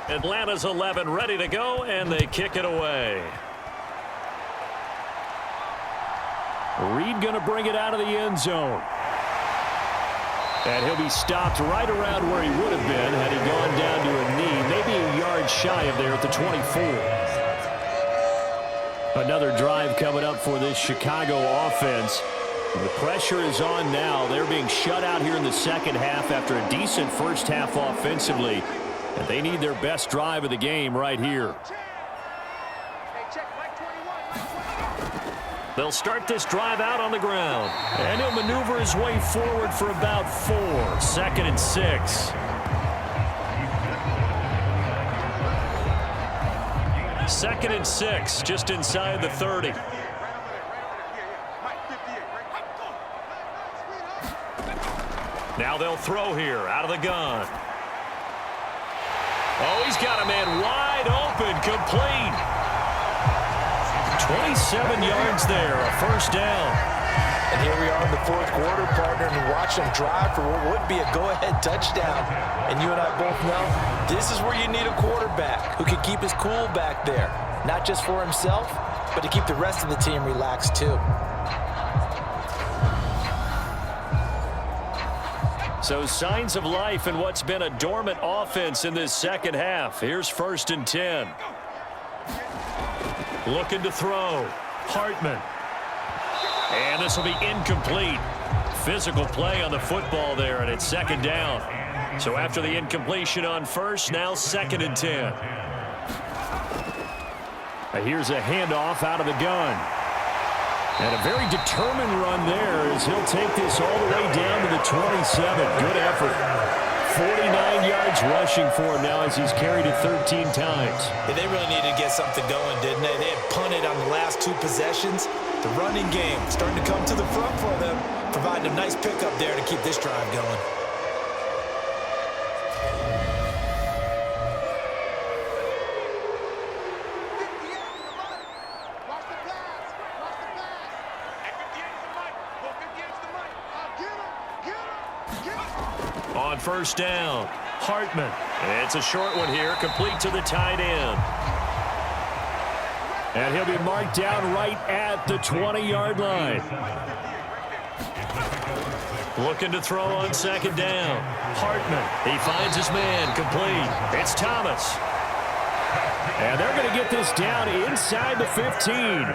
Atlanta's 11 ready to go, and they kick it away. Reed going to bring it out of the end zone. And he'll be stopped right around where he would have been had he gone down to a knee, maybe a yard shy of there at the 24. Another drive coming up for this Chicago offense. The pressure is on now. They're being shut out here in the second half after a decent first half offensively. And they need their best drive of the game right here. They'll start this drive out on the ground. And he'll maneuver his way forward for about 4. 2nd and 6. Second and 6, just inside the 30. Now they'll throw here out of the gun. Oh, he's got a man wide open, complete. 27 yards there, a first down. And here we are in the fourth quarter, partner, and watch them drive for what would be a go-ahead touchdown. And you and I both know this is where you need a quarterback who can keep his cool back there, not just for himself, but to keep the rest of the team relaxed too. So signs of life in what's been a dormant offense in this second half. Here's 1st and 10. Looking to throw. Hartman. And this will be incomplete. Physical play on the football there, and it's 2nd down. So after the incompletion on 1st, now 2nd and 10. Here's a handoff out of the gun. And a very determined run there as he'll take this all the way down to the 27. Good effort. 49 yards rushing for him now as he's carried it 13 times. Yeah, they really needed to get something going, didn't they? They had punted on the last 2 possessions. The running game starting to come to the front for them, providing a nice pickup there to keep this drive going. On 1st down, Hartman. It's a short one here, complete to the tight end. And he'll be marked down right at the 20-yard line. Looking to throw on 2nd down. Hartman, he finds his man, complete. It's Thomas. And they're going to get this down inside the 15.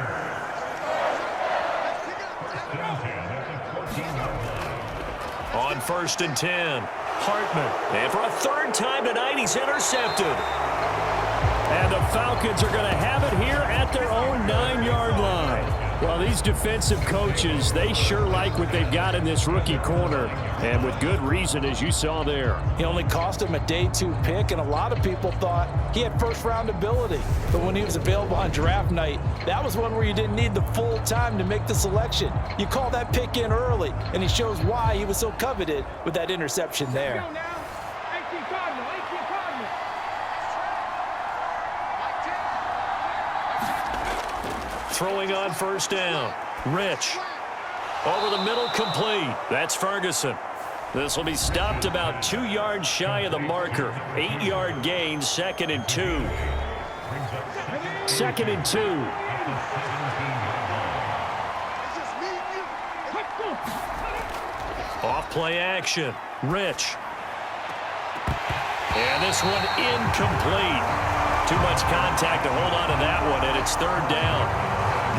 On 1st and 10, Hartman. And for a 3rd time tonight, he's intercepted. And the Falcons are going to have it here at their own 9-yard line. Well, these defensive coaches, they sure like what they've got in this rookie corner. And with good reason, as you saw there. He only cost him a day 2 pick, and a lot of people thought he had first-round ability. But when he was available on draft night, that was one where you didn't need the full time to make the selection. You call that pick in early, and he shows why he was so coveted with that interception there. Throwing on 1st down. Rich. Over the middle, complete. That's Ferguson. This will be stopped about 2 yards shy of the marker. 8-yard gain, 2nd and 2. 2nd and 2. Off play action. Rich. And this one incomplete. Too much contact to hold on to that one, and it's 3rd down.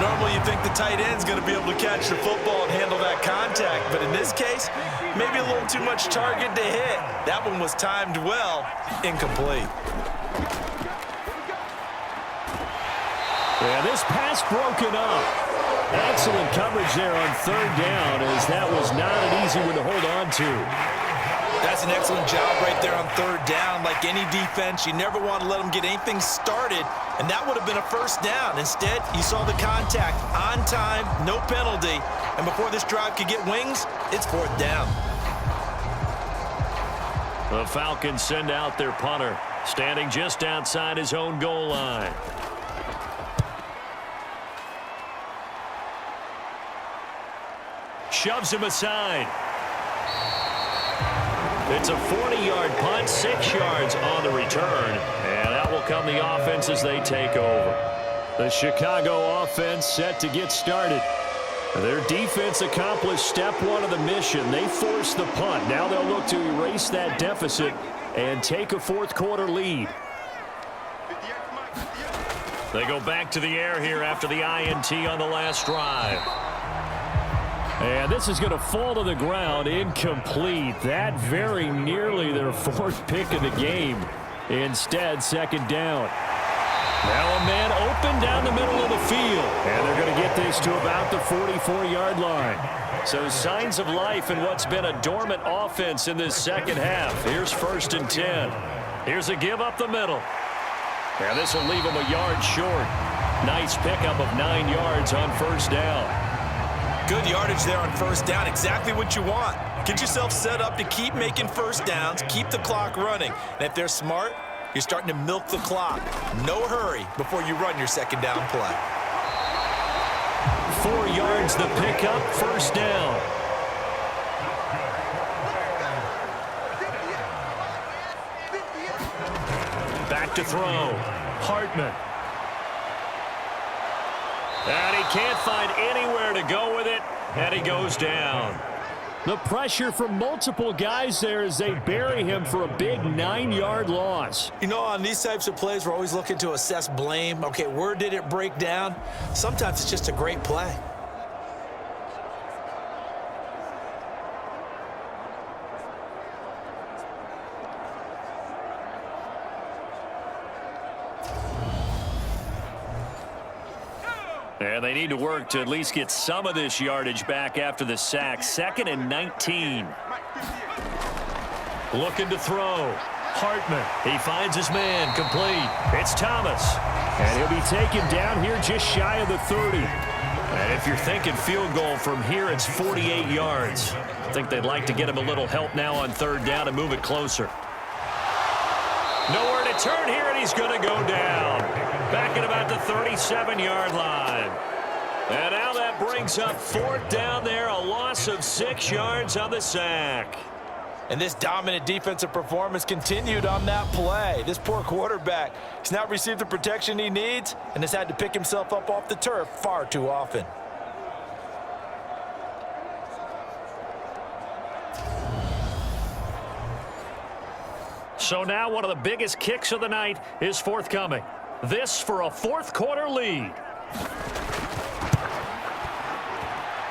Normally you think the tight end's going to be able to catch the football and handle that contact, but in this case, maybe a little too much target to hit. That one was timed well, incomplete. Yeah, this pass broken up. Excellent coverage there on 3rd down, as that was not an easy one to hold on to. That's an excellent job right there on 3rd down. Like any defense, you never want to let them get anything started, and that would have been a 1st down. Instead, you saw the contact on time, no penalty, and before this drive could get wings, it's 4th down. The Falcons send out their punter, standing just outside his own goal line. Shoves him aside. It's a 40-yard punt, 6 yards on the return. And come the offense as they take over. The Chicago offense set to get started. Their defense accomplished step one of the mission. They forced the punt. Now they'll look to erase that deficit and take a fourth quarter lead. They go back to the air here after the INT on the last drive. And this is going to fall to the ground, incomplete. That very nearly their fourth pick of the game. Instead, second down. Now a man open down the middle of the field. And they're going to get this to about the 44-yard line. So signs of life in what's been a dormant offense in this second half. Here's 1st and 10. Here's a give up the middle. And this will leave him a yard short. Nice pickup of 9 yards on first down. Good yardage there on first down. Exactly what you want. Get yourself set up to keep making first downs, keep the clock running. And if they're smart, you're starting to milk the clock. No hurry before you run your second down play. 4 yards the pickup, first down. Back to throw. Hartman. And he can't find anywhere to go with it, and he goes down. The pressure from multiple guys there as they bury him for a big 9-yard loss. You know, on these types of plays, we're always looking to assess blame. Okay, where did it break down? Sometimes it's just a great play. And they need to work to at least get some of this yardage back after the sack. 2nd and 19. Looking to throw. Hartman. He finds his man. Complete. It's Thomas. And he'll be taken down here just shy of the 30. And if you're thinking field goal from here, it's 48 yards. I think they'd like to get him a little help now on third down and move it closer. Nowhere to turn here, and he's going to go down. Back at about the 37-yard line. And now that brings up fourth down there, a loss of 6 yards on the sack. And this dominant defensive performance continued on that play. This poor quarterback has not received the protection he needs and has had to pick himself up off the turf far too often. So now one of the biggest kicks of the night is forthcoming. This for a fourth quarter lead.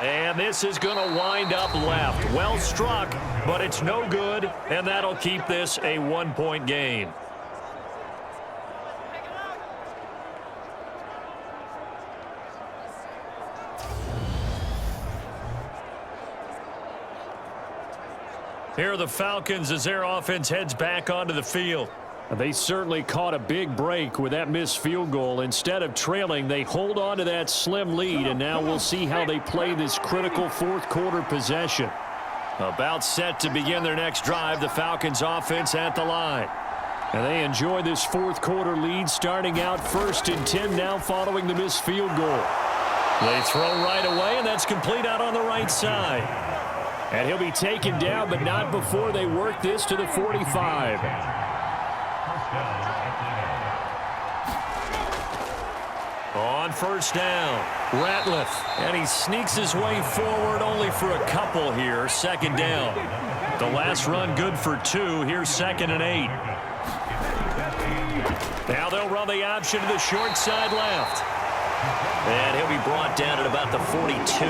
And this is going to wind up left. Well struck, but it's no good, and that'll keep this a 1-point game. Here are the Falcons as their offense heads back onto the field. They certainly caught a big break with that missed field goal. Instead of trailing, they hold on to that slim lead, and now we'll see how they play this critical fourth quarter possession. About set to begin their next drive, the Falcons offense at the line. And they enjoy this fourth quarter lead, starting out 1st and 10 now following the missed field goal. They throw right away, and that's complete out on the right side. And he'll be taken down, but not before they work this to the 45. On first down, Ratliff, and he sneaks his way forward only for a couple here. Second down. The last run good for 2. Here's 2nd and 8. Now they'll run the option to the short side left. And he'll be brought down at about the 42.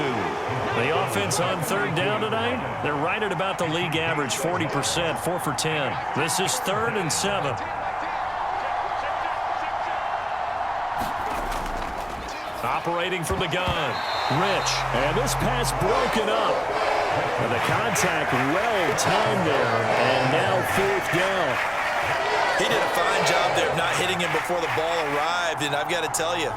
The offense on third down tonight, they're right at about the league average, 40%, 4 for 10. This is 3rd and 7. Operating from the gun, Rich. And this pass broken up. And the contact well timed there. And now 4th down. He did a fine job there of not hitting him before the ball arrived. And I've got to tell you,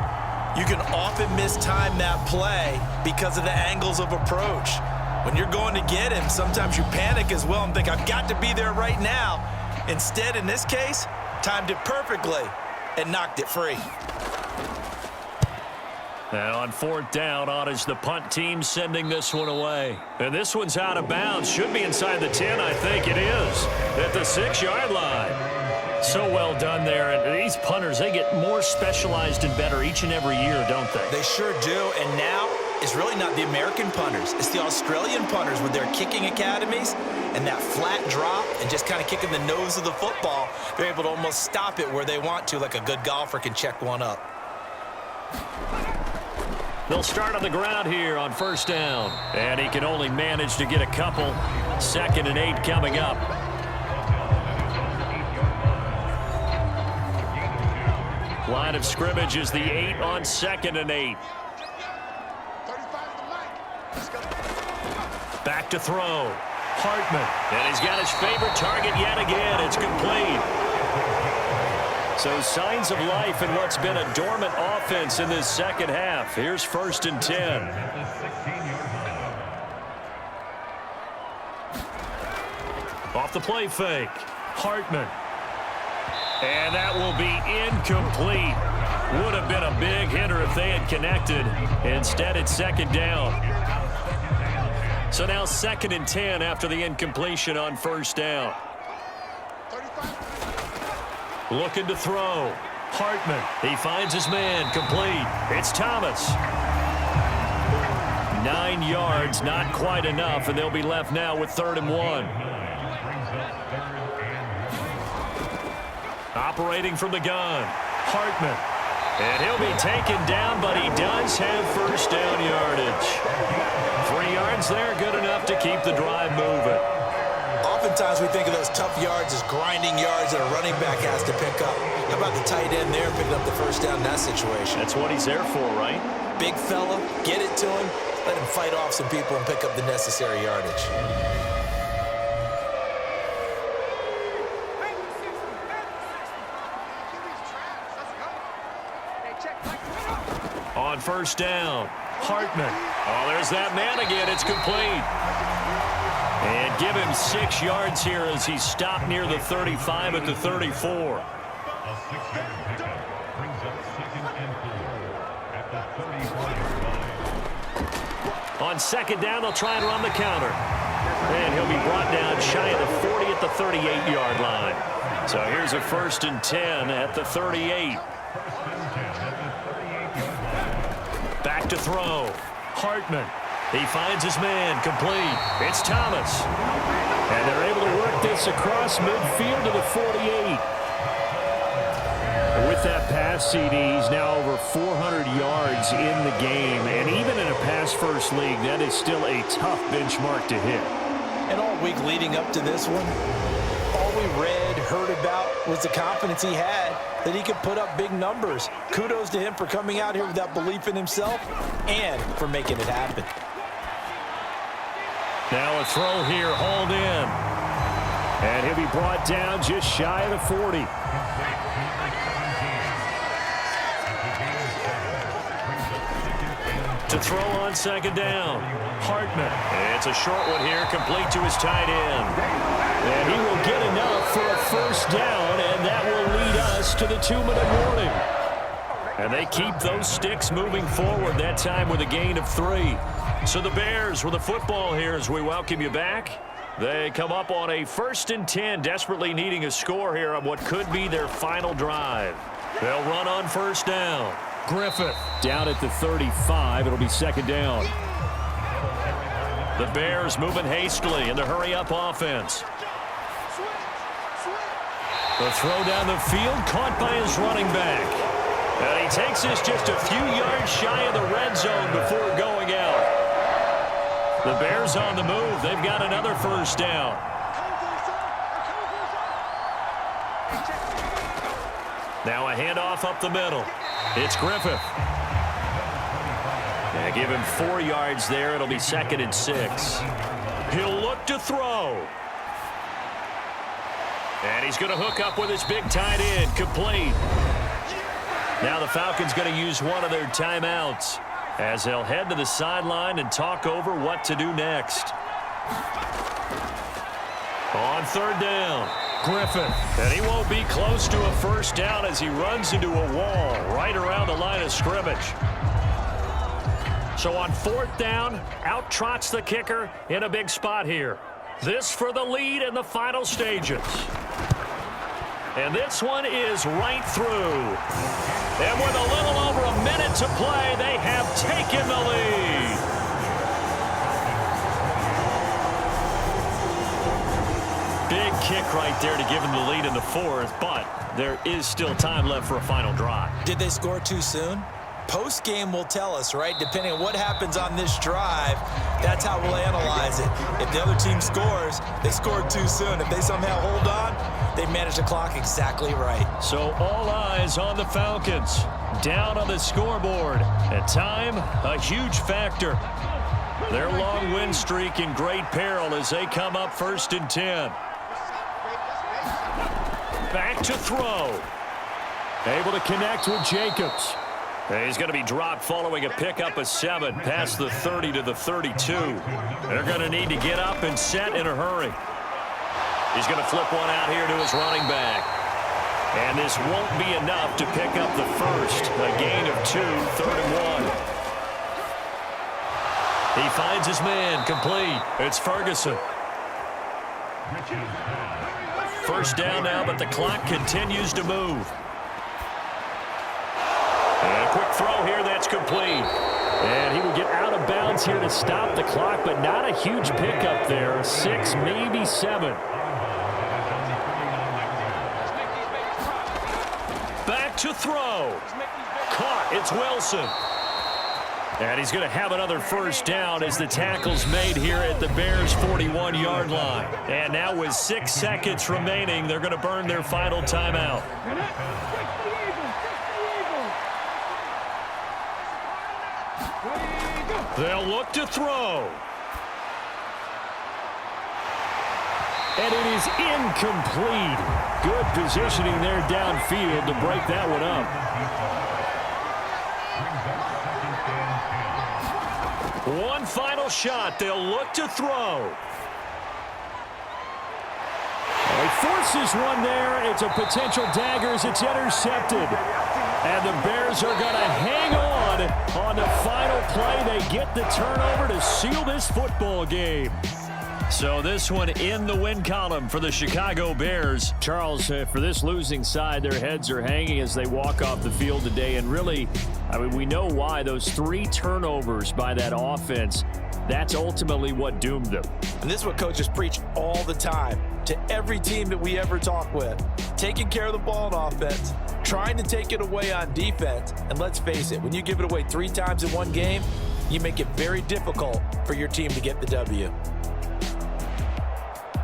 you can often mistime that play because of the angles of approach. When you're going to get him, sometimes you panic as well and think, I've got to be there right now. Instead, in this case, timed it perfectly and knocked it free. And on 4th down, on is the punt team sending this one away. And this one's out of bounds. Should be inside the 10, I think it is. At the 6-yard line. So well done there. And these punters, they get more specialized and better each and every year, don't they? They sure do. And now it's really not the American punters. It's the Australian punters with their kicking academies and that flat drop and just kind of kicking the nose of the football. They're able to almost stop it where they want to, like a good golfer can check one up. They'll start on the ground here on first down. And he can only manage to get a couple. 2nd and 8 coming up. Line of scrimmage is the 8 on 2nd and 8. Back to throw. Hartman. And he's got his favorite target yet again. It's complete. So signs of life in what's been a dormant offense in this second half. Here's 1st and 10. Off the play fake. Hartman. And that will be incomplete. Would have been a big hitter if they had connected. Instead, it's 2nd down. So now 2nd and 10 after the incompletion on 1st down. Looking to throw. Hartman. He finds his man. Complete. It's Thomas. 9 yards, not quite enough, and they'll be left now with 3rd and 1. Operating from the gun. Hartman. And he'll be taken down, but he does have 1st down yardage. 3 yards there, good enough to keep the drive moving. Oftentimes we think of those tough yards as grinding yards that a running back has to pick up. How about the tight end there picking up the 1st down in that situation? That's what he's there for, right? Big fella, get it to him, let him fight off some people and pick up the necessary yardage. On 1st down, Hartman. Oh, there's that man again. It's complete. And give him 6 yards here as he's stopped near the 35 at the 34. On 2nd down, they'll try and run the counter. And he'll be brought down shy of the 40 at the 38-yard line. So here's a 1st and 10 at the 38. Back to throw. Hartman. He finds his man. Complete. It's Thomas. And they're able to work this across midfield to the 48. With that pass, CD, he's now over 400 yards in the game. And even in a pass-first league, that is still a tough benchmark to hit. And all week leading up to this one, all we read, heard about was the confidence he had that he could put up big numbers. Kudos to him for coming out here with that belief in himself and for making it happen. Now a throw here, hauled in. And he'll be brought down just shy of the 40. To throw on 2nd down. Hartman. It's a short one here, complete to his tight end. And he will get enough for a 1st down, and that will lead us to the 2-minute warning. And they keep those sticks moving forward, that time with a gain of 3. So the Bears with the football here as we welcome you back. They come up on a 1st and 10, desperately needing a score here on what could be their final drive. They'll run on 1st down. Griffith down at the 35. It'll be 2nd down. The Bears moving hastily in the hurry-up offense. The throw down the field, caught by his running back. And he takes this just a few yards shy of the red zone before going out. The Bears on the move. They've got another 1st down. Now a handoff up the middle. It's Griffith. Yeah, give him 4 yards there. It'll be 2nd and 6. He'll look to throw. And he's going to hook up with his big tight end. Complete. Now the Falcons going to use one of their timeouts as they'll head to the sideline and talk over what to do next. On 3rd down, Griffith. And he won't be close to a 1st down as he runs into a wall right around the line of scrimmage. So on 4th down, out trots the kicker in a big spot here. This for the lead in the final stages. And this one is right through. And with a little over a minute to play, they have taken the lead. Big kick right there to give them the lead in the fourth, but there is still time left for a final drive. Did they score too soon? Post-game will tell us, right? Depending on what happens on this drive, that's how we'll analyze it. If the other team scores, they scored too soon. If they somehow hold on, they managed the clock exactly right. So all eyes on the Falcons. Down on the scoreboard. And time, a huge factor. Their long win streak in great peril as they come up 1st and 10. Back to throw. Able to connect with Jacobs. He's going to be dropped following a pickup of 7 past the 30 to the 32. They're going to need to get up and set in a hurry. He's going to flip one out here to his running back. And this won't be enough to pick up the first. A gain of 2, 3rd and 1. He finds his man, complete. It's Ferguson. First down now, but the clock continues to move. And a quick throw here, that's complete. And he would get out of bounds here to stop the clock, but not a huge pickup there. 6, maybe 7. Back to throw. Caught, it's Wilson. And he's going to have another first down as the tackle's made here at the Bears' 41-yard line. And now with 6 seconds remaining, they're going to burn their final timeout. They'll look to throw. And it is incomplete. Good positioning there downfield to break that one up. One final shot. They'll look to throw. He forces one there. It's a potential dagger as it's intercepted. And the Bears are going to hang on the final play. They get the turnover to seal this football game. So this one in the win column for the Chicago Bears. Charles, for this losing side, their heads are hanging as they walk off the field today. And really, I mean, we know why. Those 3 turnovers by that offense, that's ultimately what doomed them. And this is what coaches preach all the time to every team that we ever talk with. Taking care of the ball on offense, trying to take it away on defense. And let's face it, when you give it away 3 times in one game, you make it very difficult for your team to get the W.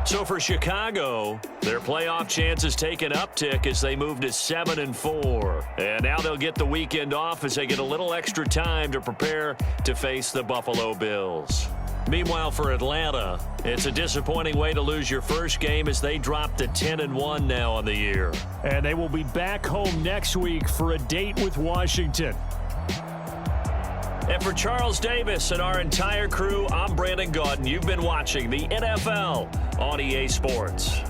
So for Chicago, their playoff chances take an uptick as they move to 7-4. And now they'll get the weekend off as they get a little extra time to prepare to face the Buffalo Bills. Meanwhile, for Atlanta, it's a disappointing way to lose your first game as they drop to 10-1 now on the year. And they will be back home next week for a date with Washington. And for Charles Davis and our entire crew, I'm Brandon Gaudin. You've been watching the NFL on EA Sports.